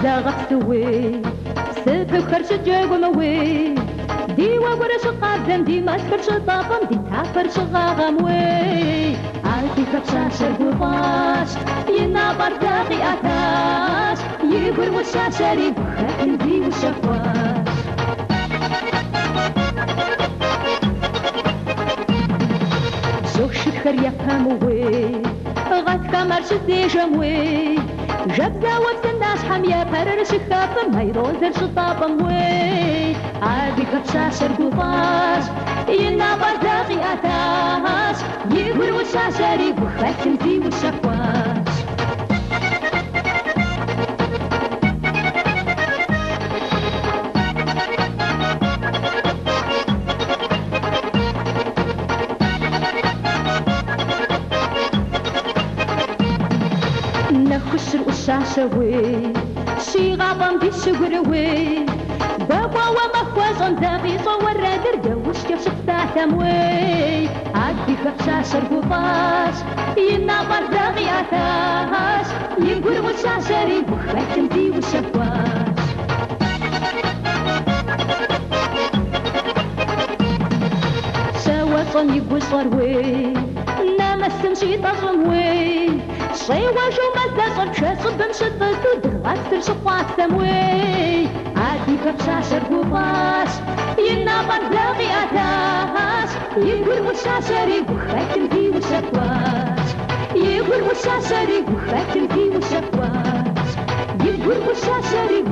لا غتسوي سبب خرج جاق موي ديوا ورش قادم دي ما تكرش طاقم دي تعفرش غاغموي عالتي كبشاش القفاش ينابر تاقي أتاش يقول وشاشري بخاكن دي وشفاش شوخ شكر يفهموي غاد كمرش دي جموي جبزة وبسنداش حمية فرر شكافم هيروزر شطابم وي عادي كبشاش القفاش ينابر تاقي أتاش يقول وشاشري بخاكن دي وشفاش نخشر وشاشوي شي غابم دي شقروي بابا ومخوازن داغي صور رادر دوش كيف شفتاتموي عدي كبشاش القفاش ينابر داغي أتاش يقول وشاشري بخاكن دي وشفاش شواصن يقول صروي نامسن شي تصموي شيوا جو مزاقن شاسب مشطط ودغاتر شقوات سموي عادي كبشاش القفاش ينابر داغي أتاش يقول وشاشري بخاكن دي وشفاش يقول وشاشري بخاكن دي وشفاش يقول وشاشري